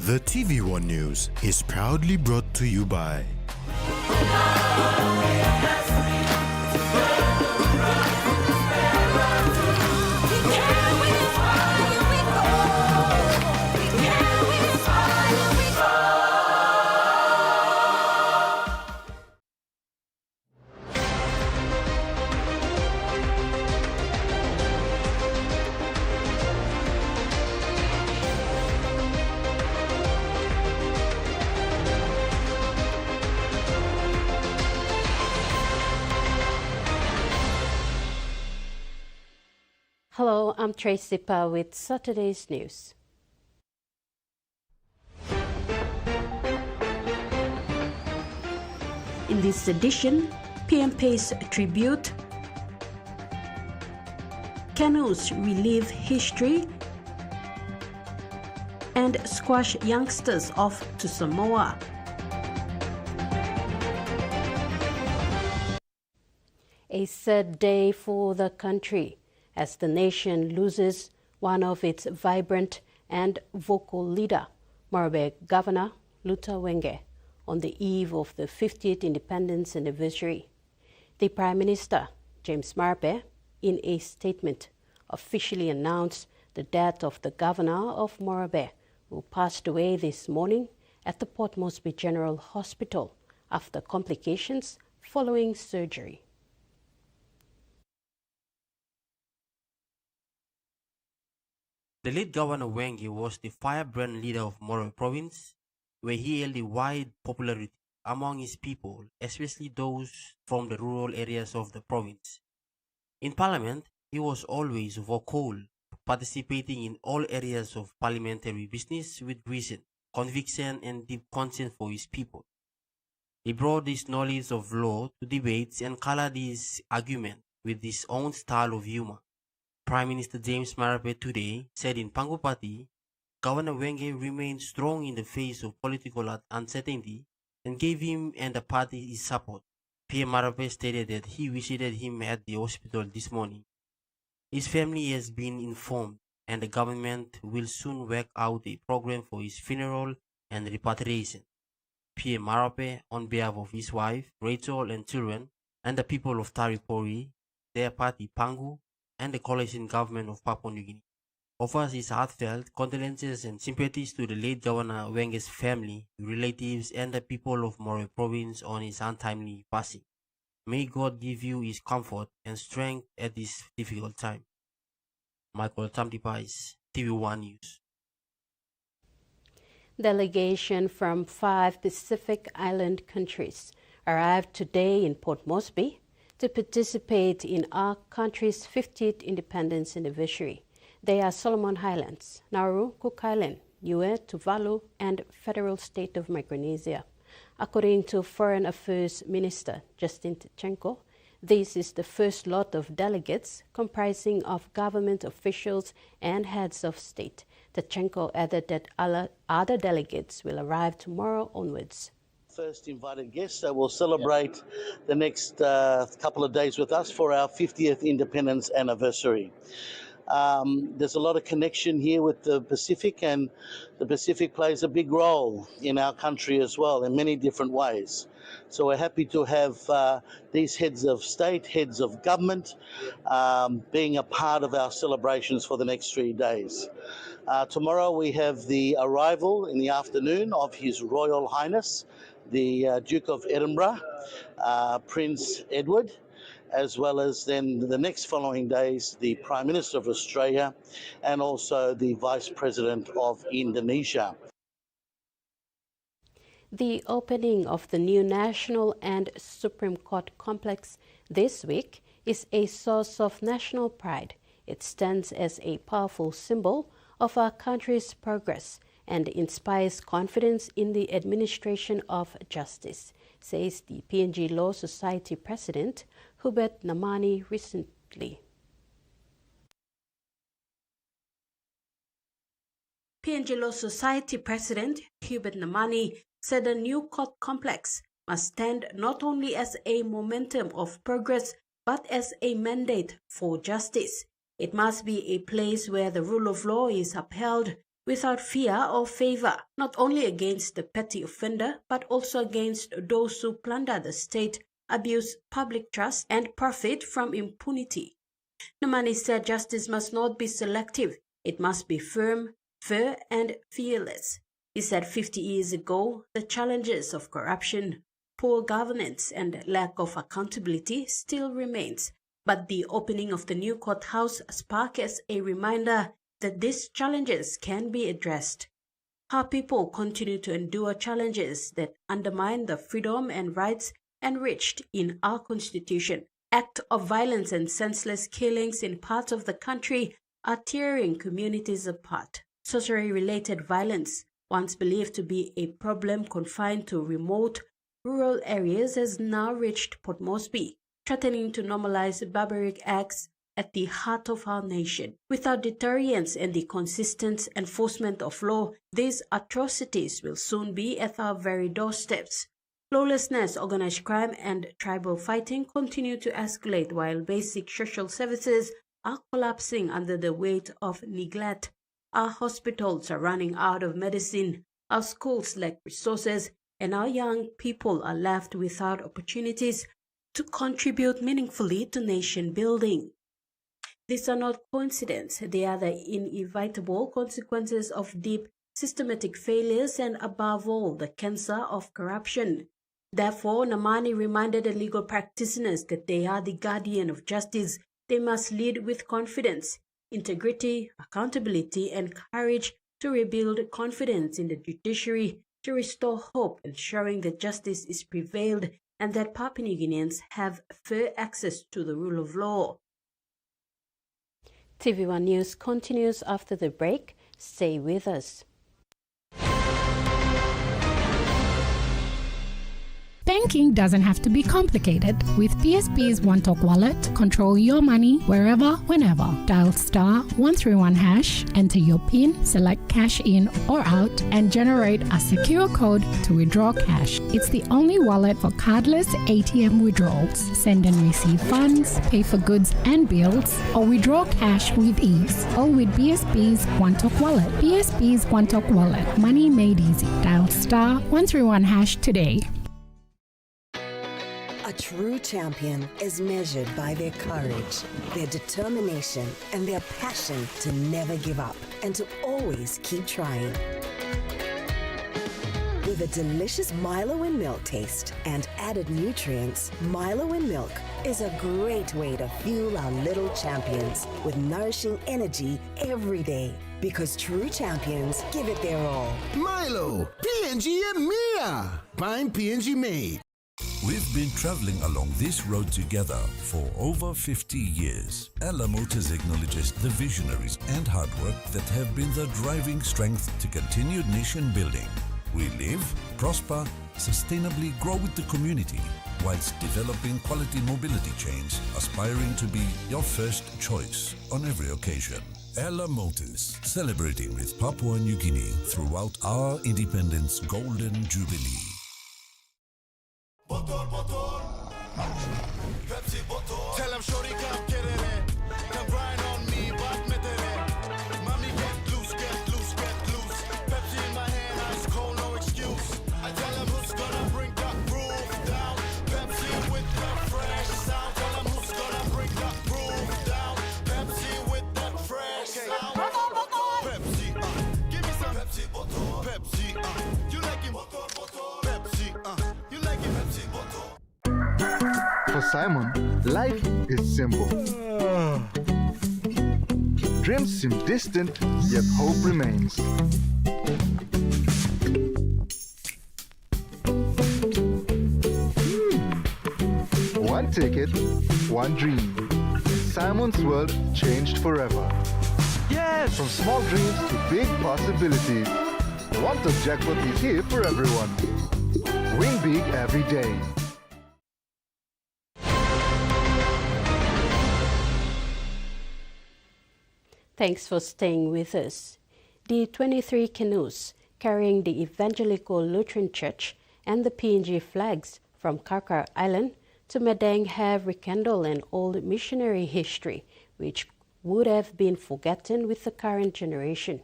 The TVWAN News is proudly brought to you by Hello, I'm Tracy Pa with Saturday's News. In this edition, PM pays tribute, Canoes relive history, and squash youngsters off to Samoa. A sad day for the country as the nation loses one of its vibrant and vocal leader, Morobe Governor Wenge, on the eve of the 50th independence anniversary. The Prime Minister, James Marape, in a statement, officially announced the death of the Governor of Morobe, who passed away this morning at the Port Moresby General Hospital after complications following surgery. The late Governor Wenge was the firebrand leader of Morobe Province, where he held a wide popularity among his people, especially those from the rural areas of the province. In Parliament, he was always vocal, participating in all areas of parliamentary business with reason, conviction, and deep concern for his people. He brought his knowledge of law to debates and colored his argument with his own style of humor. Prime Minister James Marape today said in Pangupati, Governor Wenge remained strong in the face of political uncertainty and gave him and the party his support. PM Marape stated that he visited him at the hospital this morning. His family has been informed and the government will soon work out a program for his funeral and repatriation. PM Marape, on behalf of his wife, Rachel, and children, and the people of Taripori, their party Pangu, and the coalition government of Papua New Guinea, offers his heartfelt condolences and sympathies to the late Governor Wenge's family, relatives, and the people of Morobe Province on his untimely passing. May God give you his comfort and strength at this difficult time. Michael Tamdipais, TVWAN News. Delegation from 5 Pacific Island countries arrived today in Port Moresby to participate in our country's 50th independence anniversary. They are Solomon Islands, Nauru, Cook Island, Niue, Tuvalu, and Federal State of Micronesia. According to Foreign Affairs Minister Justin Tchenko, this is the first lot of delegates comprising of government officials and heads of state. Tchenko added that other delegates will arrive tomorrow onwards. First invited guests that will celebrate the next couple of days with us for our 50th independence anniversary. There's a lot of connection here with the Pacific, and the Pacific plays a big role in our country as well in many different ways. So we're happy to have these heads of state, heads of government, being a part of our celebrations for the next 3 days. Tomorrow we have the arrival in the afternoon of His Royal Highness, the Duke of Edinburgh, Prince Edward, as well as then the next following days, the Prime Minister of Australia and also the Vice President of Indonesia. The opening of the new National and Supreme Court complex this week is a source of national pride. It stands as a powerful symbol of our country's progress and inspires confidence in the administration of justice, says the PNG Law Society President Hubert Namani recently. PNG Law Society President Hubert Namani said the new court complex must stand not only as a momentum of progress but as a mandate for justice. It must be a place where the rule of law is upheld without fear or favor, not only against the petty offender, but also against those who plunder the state, abuse public trust, and profit from impunity. Namani said justice must not be selective. It must be firm, fair, and fearless. He said 50 years ago, the challenges of corruption, poor governance, and lack of accountability still remains. But the opening of the new courthouse sparks a reminder that these challenges can be addressed. Our people continue to endure challenges that undermine the freedom and rights enriched in our Constitution. Acts of violence and senseless killings in parts of the country are tearing communities apart. Sorcery-related violence, once believed to be a problem confined to remote, rural areas, has now reached Port Moresby, threatening to normalize barbaric acts at the heart of our nation. Without deterrence and the consistent enforcement of law, these atrocities will soon be at our very doorsteps. Lawlessness, organized crime, and tribal fighting continue to escalate while basic social services are collapsing under the weight of neglect. Our hospitals are running out of medicine, our schools lack resources, and our young people are left without opportunities to contribute meaningfully to nation building. These are not coincidences, they are the inevitable consequences of deep systematic failures and, above all, the cancer of corruption. Therefore, Namani reminded the legal practitioners that they are the guardian of justice. They must lead with confidence, integrity, accountability, and courage to rebuild confidence in the judiciary, to restore hope, ensuring that justice is prevailed and that Papua New Guineans have fair access to the rule of law. TVWAN News continues after the break. Stay with us. Banking doesn't have to be complicated. With PSB's One Talk Wallet, control your money wherever, whenever. Dial *131#, enter your PIN, select cash in or out, and generate a secure code to withdraw cash. It's the only wallet for cardless ATM withdrawals. Send and receive funds, pay for goods and bills, or withdraw cash with ease. All with PSB's One Talk Wallet. PSB's One Talk Wallet. Money made easy. Dial *131# today. A true champion is measured by their courage, their determination, and their passion to never give up and to always keep trying. With a delicious Milo in milk taste and added nutrients, Milo in milk is a great way to fuel our little champions with nourishing energy every day. Because true champions give it their all. Milo, PNG and Mia. Find PNG made. We've been traveling along this road together for over 50 years. Ella Motors acknowledges the visionaries and hard work that have been the driving strength to continued nation building. We live, prosper, sustainably grow with the community, whilst developing quality mobility chains, aspiring to be your first choice on every occasion. Ella Motors, celebrating with Papua New Guinea throughout our independence golden jubilee. Pepsi bottle. Tell him shorty come get it. Come grind on me, but met it. Mommy get loose, get loose, get loose. Pepsi in my hand, ice cold, no excuse. I tell him who's gonna bring the groove down. Pepsi with the fresh sound. Tell him who's gonna bring the groove down. Pepsi with the fresh sound. Pepsi, give me some Pepsi bottle. Pepsi, you like it? Pepsi, you like it? Pepsi bottle. For Simon, life is simple. Dreams seem distant, yet hope remains. One ticket, one dream. Simon's world changed forever. Yes! From small dreams to big possibilities. The One Talk Jackpot is here for everyone. Win big every day. Thanks for staying with us. The 23 canoes carrying the Evangelical Lutheran Church and the PNG flags from Karkar Island to Madang have rekindled an old missionary history which would have been forgotten with the current generation.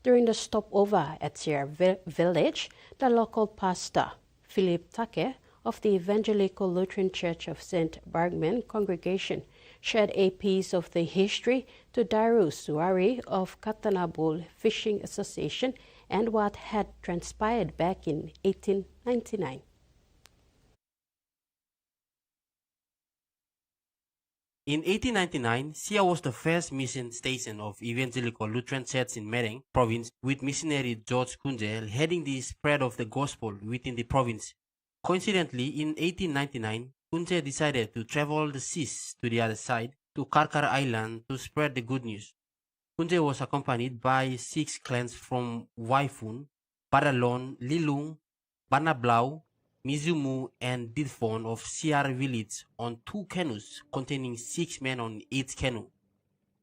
During the stopover at Sierra Village, the local pastor, Philip Take, of the Evangelical Lutheran Church of St. Bergman congregation, shared a piece of the history to Daru Suari of Katanabul Fishing Association and what had transpired back in 1899. In 1899, Sia was the first mission station of Evangelical Lutheran Church in Mereng province, with missionary George Kunje heading the spread of the gospel within the province. Coincidentally, in 1899, Kunje decided to travel the seas to the other side, to Karkar Island, to spread the good news. Kunje was accompanied by 6 clans from Waifun, Baralon, Lilung, Banablau, Mizumu, and Didfon of Siar village on 2 canoes containing 6 men on each canoe.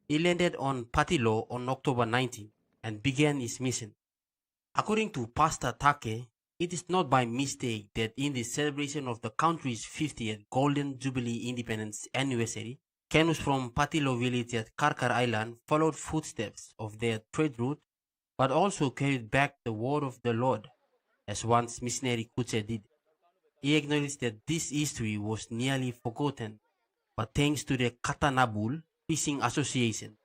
He landed on Patilo on October 19 and began his mission. According to Pastor Take, it is not by mistake that in the celebration of the country's 50th Golden Jubilee Independence Anniversary, canoes from Patilo village at Karkar Island followed footsteps of their trade route, but also carried back the word of the Lord, as once missionary Kuche did. He acknowledged that this history was nearly forgotten, but thanks to the Katanabul Fishing Association,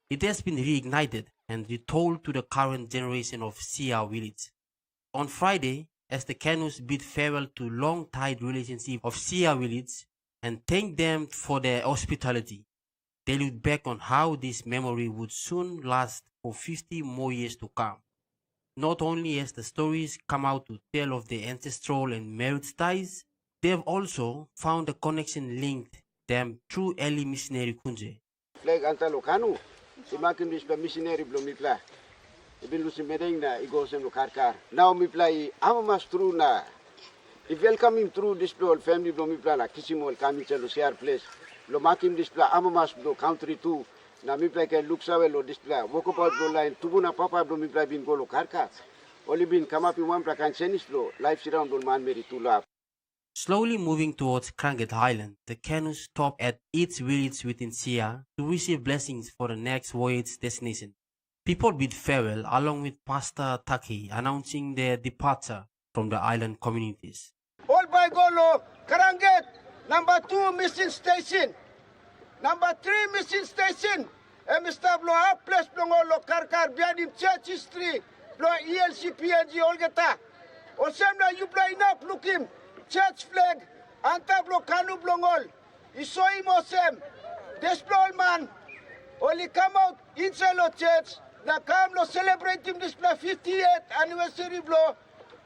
it has been reignited and retold to the current generation of Sia village. On Friday, as the canoes bid farewell to long-tied relationship of Sia village and thanked them for their hospitality, they looked back on how this memory would soon last for 50 more years to come. Not only has the stories come out to tell of their ancestral and marriage ties, they have also found a connection linked them through early missionary Kunje. Flag antalo kanu, si makin bispa missionary belum mipla. Ibin lu si medeng na igosem lu karkar. Now mipla I amamas through na. If welcome him through this whole family belum mipla na kisimol kami chalo share place. Lo makin display amamas belum country too. Na mipla ke luksawe lo display. Woko pa belum lain tubu na papa belum mipla bin golo karkar. Oli bin kamapi wan prakan senis lo life siram belum man meri tulap. Slowly moving towards Kranget Island, the canoes stopped at each village within Sia to receive blessings for the next voyage destination. People bid farewell along with Pastor Taki announcing their departure from the island communities. All by Golo, Kranget, number 2 mission station, number 3 mission station, Mr. Bloa, place Blongolo, Karkar, Biadim Church History, Bloa ELCPNG, Olgeta. Osemna, you play enough, look him. Church flag, antablo kanu blongol. Isoi mosem. Desplol man. Only come out inside the church. Na come lo celebrate him this 58th anniversary blow.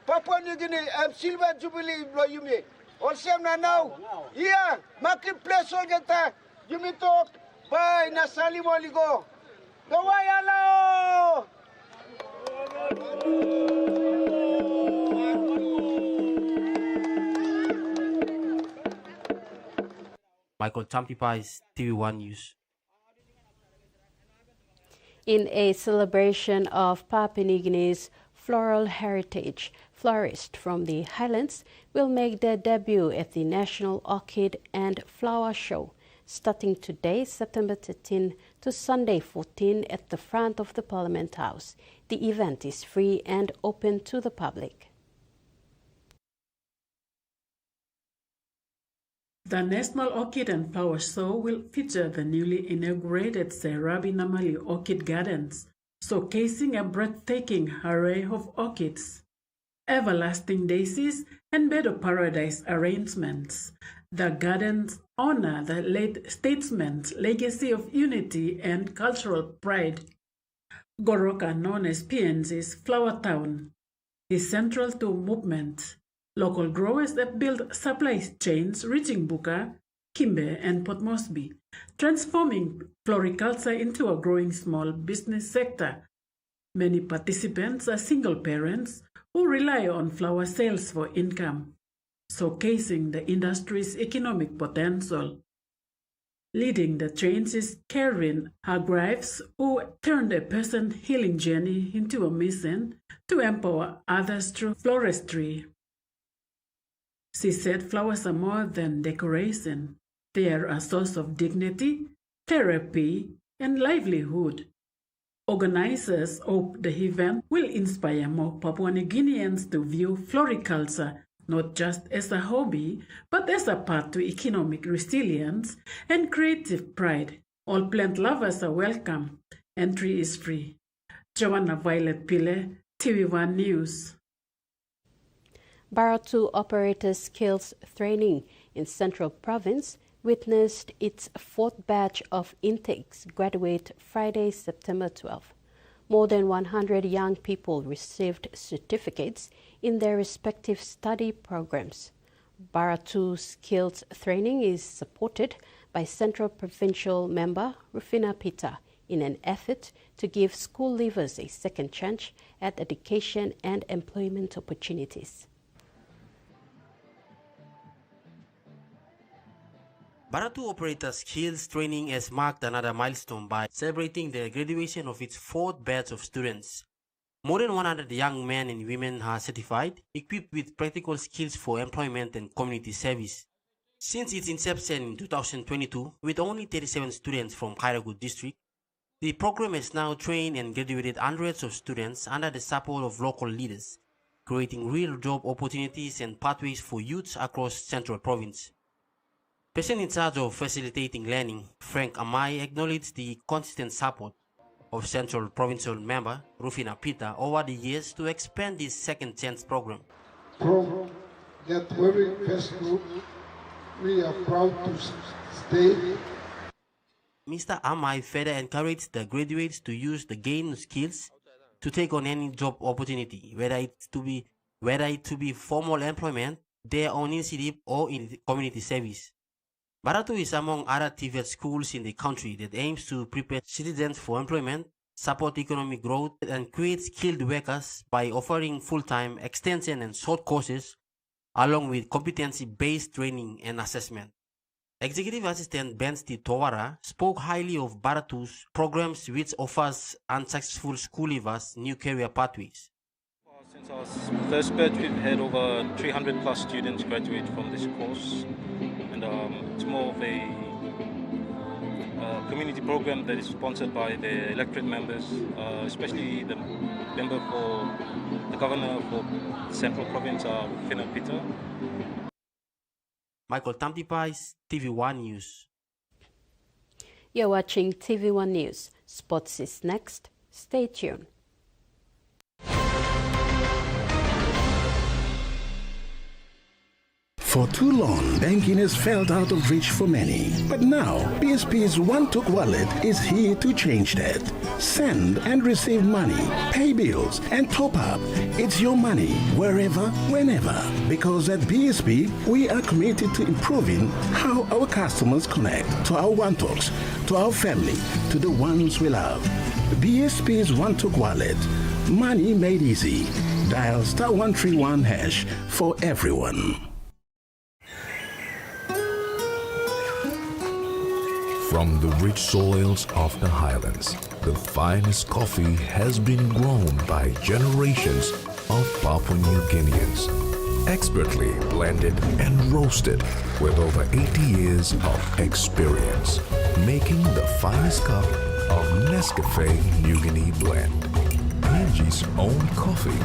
Papua New Guinea silver jubilee blow you me. Osem na now. Here, marketplace olgeta. You me talk. Bye na salim oligo. Gawayalo. Michael Champipais, TVWAN News. In a celebration of Papua New Guinea's floral heritage, florists from the Highlands will make their debut at the National Orchid and Flower Show, starting today, September 13 to Sunday 14 at the front of the Parliament House. The event is free and open to the public. The National Orchid and Flower Show will feature the newly inaugurated Serabi Namali Orchid Gardens, showcasing a breathtaking array of orchids, everlasting daisies, and bed of paradise arrangements. The gardens honor the late statesman's legacy of unity and cultural pride. Goroka, known as PNG's Flower Town, is central to movement. Local growers have built supply chains reaching Buka, Kimbe, and Port Moresby, transforming floriculture into a growing small business sector. Many participants are single parents who rely on flower sales for income, showcasing the industry's economic potential. Leading the change is Karen Hargreaves, who turned a person's healing journey into a mission to empower others through floristry. She said flowers are more than decoration. They are a source of dignity, therapy, and livelihood. Organizers hope the event will inspire more Papua New Guineans to view floriculture not just as a hobby, but as a path to economic resilience and creative pride. All plant lovers are welcome. Entry is free. Joanna Violet Pile, TVWAN News. Baratu Operator Skills Training in Central Province witnessed its fourth batch of intakes graduate Friday, September 12. More than 100 young people received certificates in their respective study programs. Baratu Skills Training is supported by Central Provincial member Rufina Pita in an effort to give school leavers a second chance at education and employment opportunities. Baratu Operator Skills Training has marked another milestone by celebrating the graduation of its fourth batch of students. More than 100 young men and women are certified, equipped with practical skills for employment and community service. Since its inception in 2022, with only 37 students from Kairagu district, the program has now trained and graduated hundreds of students under the support of local leaders, creating real job opportunities and pathways for youths across Central Province. Person in charge of facilitating learning, Frank Amai, acknowledged the consistent support of Central Provincial member Rufina Pita over the years to expand this second chance program. From that very first group, we are proud to stay. Mr. Amai further encouraged the graduates to use the gained skills to take on any job opportunity, whether it to be formal employment, their own initiative, or in community service. Baratu is among other TVET schools in the country that aims to prepare citizens for employment, support economic growth, and create skilled workers by offering full-time, extension, and short courses, along with competency-based training and assessment. Executive Assistant Bensti Towara spoke highly of Baratu's programs, which offers unsuccessful school leavers new career pathways. Since our first batch, we've had over 300 plus students graduate from this course. And it's more of a community program that is sponsored by the electorate members, especially the member for the governor for Central Province, Rufina Pita. Michael Tamtipais, TVWAN News. You're watching TVWAN News. Sports is next. Stay tuned. For too long, banking has felt out of reach for many. But now, PSP's One-Took Wallet is here to change that. Send and receive money, pay bills, and top up. It's your money, wherever, whenever. Because at PSP, we are committed to improving how our customers connect to our One-Talks, to our family, to the ones we love. PSP's One-Took Wallet. Money made easy. Dial *131# for everyone. From the rich soils of the highlands, the finest coffee has been grown by generations of Papua New Guineans, expertly blended and roasted with over 80 years of experience, making the finest cup of Nescafe New Guinea blend, PNG's own coffee.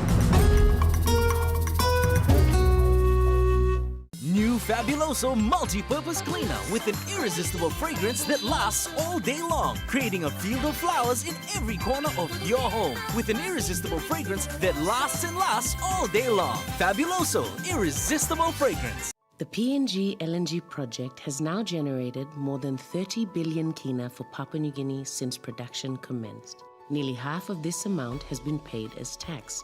New Fabuloso multi-purpose cleaner with an irresistible fragrance that lasts all day long, creating a field of flowers in every corner of your home with an irresistible fragrance that lasts and lasts all day long. Fabuloso, irresistible fragrance. The PNG LNG project has now generated more than 30 billion kina for Papua New Guinea since production commenced. Nearly half of this amount has been paid as tax.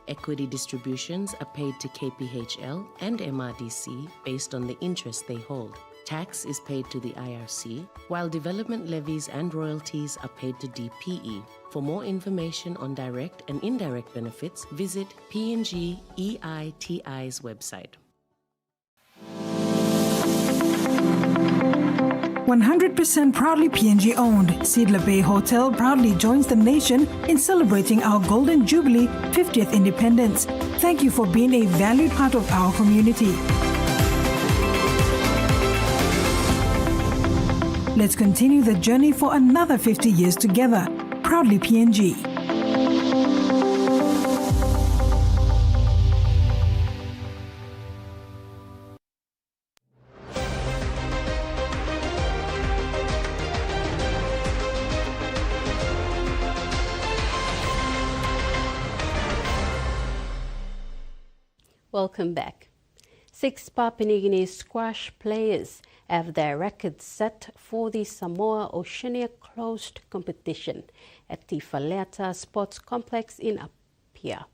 Equity distributions are paid to KPHL and MRDC based on the interest they hold. Tax is paid to the IRC, while development levies and royalties are paid to DPE. For more information on direct and indirect benefits, visit PNG EITI's website. 100% proudly PNG owned, Seedler Bay Hotel proudly joins the nation in celebrating our Golden Jubilee 50th Independence. Thank you for being a valued part of our community. Let's continue the journey for another 50 years together. Proudly PNG. Welcome back. 6 Papua New Guinea squash players have their records set for the Samoa Oceania closed competition at the Faleta Sports Complex in Apia.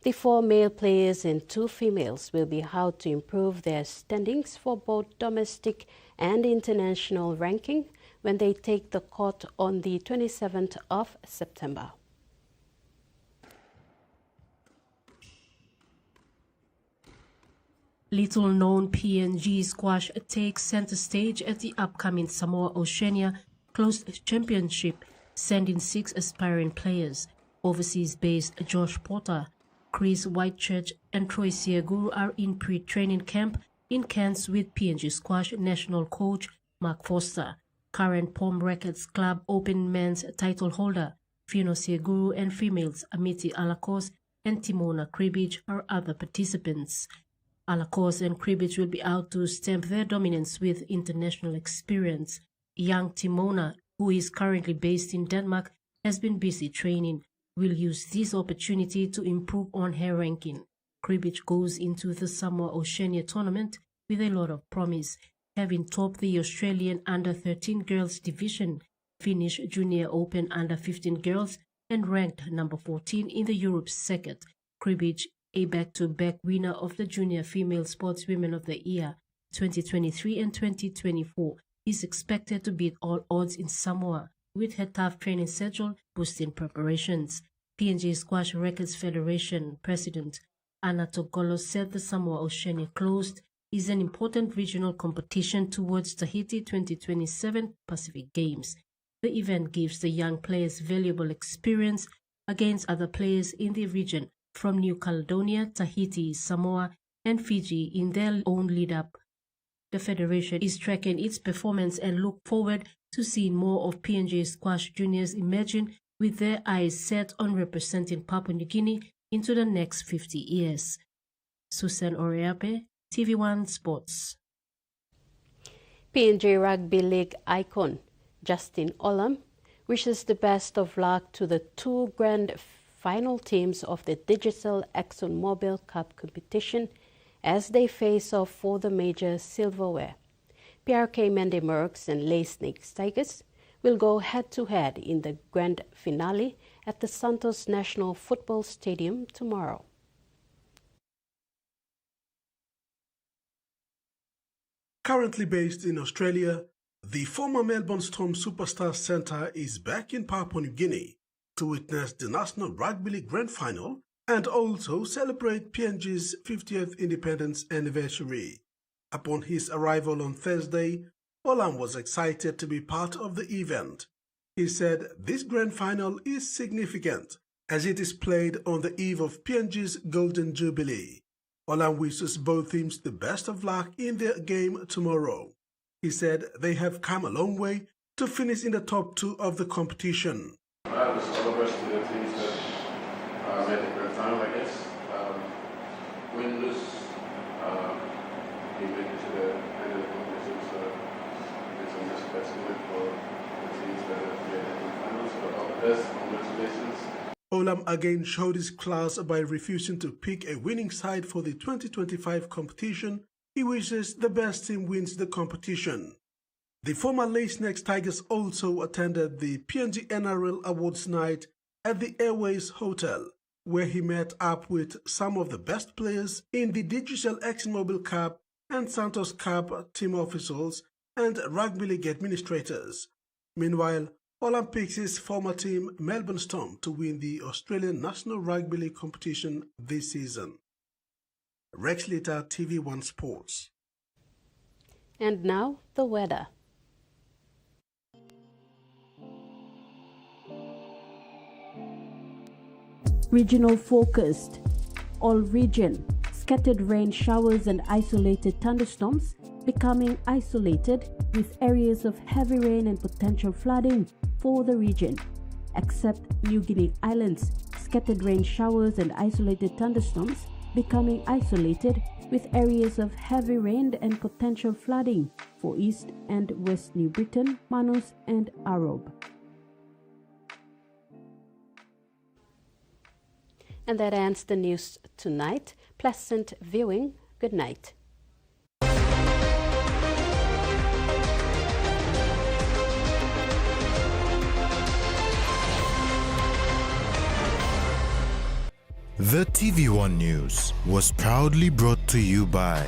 The 4 male players and 2 females will be held to improve their standings for both domestic and international ranking when they take the court on the 27th of September. Little-known PNG squash takes center stage at the upcoming Samoa Oceania Closed Championship, sending 6 aspiring players. Overseas-based Josh Porter, Chris Whitechurch and Troy Siaguru are in pre-training camp in Cairns with PNG squash national coach Mark Foster. Current POM Records Club Open men's title holder Fino Siaguru and females Amiti Alakos and Timona Kribich are other participants. Alakos and Kribich will be out to stamp their dominance with international experience. Young Timona, who is currently based in Denmark, has been busy training, will use this opportunity to improve on her ranking. Kribich goes into the Samoa Oceania tournament with a lot of promise, having topped the Australian Under-13 girls division, finished Junior Open Under-15 girls, and ranked number 14 in the Europe circuit. Kribich, a back-to-back winner of the Junior Female Sportswomen of the Year 2023 and 2024, is expected to beat all odds in Samoa, with her tough training schedule boosting preparations. PNG Squash Records Federation President Anna Togolo said the Samoa Oceania Closed is an important regional competition towards Tahiti 2027 Pacific Games. The event gives the young players valuable experience against other players in the region from New Caledonia, Tahiti, Samoa, and Fiji in their own lead-up. The federation is tracking its performance and look forward to seeing more of PNG squash juniors emerging with their eyes set on representing Papua New Guinea into the next 50 years. Susan Oreape, TVWAN Sports. PNG Rugby League icon Justin Olam wishes the best of luck to the 2 grand final teams of the Digital ExxonMobil Cup competition as they face off for the major silverware. PRK Mandy Mercs and Lay Snakes Tigers will go head-to-head in the grand finale at the Santos National Football Stadium tomorrow. Currently based in Australia, the former Melbourne Storm Superstar Centre is back in Papua New Guinea to witness the National Rugby League Grand Final and also celebrate PNG's 50th independence anniversary. Upon his arrival on Thursday, Olam was excited to be part of the event. He said this grand final is significant as it is played on the eve of PNG's Golden Jubilee. Olam wishes both teams the best of luck in their game tomorrow. He said they have come a long way to finish in the top 2 of the competition. I wish all the best to the teams that made the grand final, I guess. Win, lose, we make it to the end of the competition, so it's a just best win for the teams that have made the grand final. So all the best, congratulations. Olam again showed his class by refusing to pick a winning side for the 2025 competition. He wishes the best team wins the competition. The former Lay Snakes Tigers also attended the PNG NRL Awards night at the Airways Hotel, where he met up with some of the best players in the Digital ExxonMobil Cup and Santos Cup team officials and rugby league administrators. Meanwhile, Olam picks his former team Melbourne Storm to win the Australian National Rugby League competition this season. Rex Litter, TV1 Sports. And now, the weather. Regional focused. All region. Scattered rain showers and isolated thunderstorms becoming isolated with areas of heavy rain and potential flooding for the region. except New Guinea Islands, scattered rain showers and isolated thunderstorms becoming isolated with areas of heavy rain and potential flooding for East and West New Britain, Manus and Arob. And that ends the news tonight. Pleasant viewing. Good night. The TVWAN News was proudly brought to you by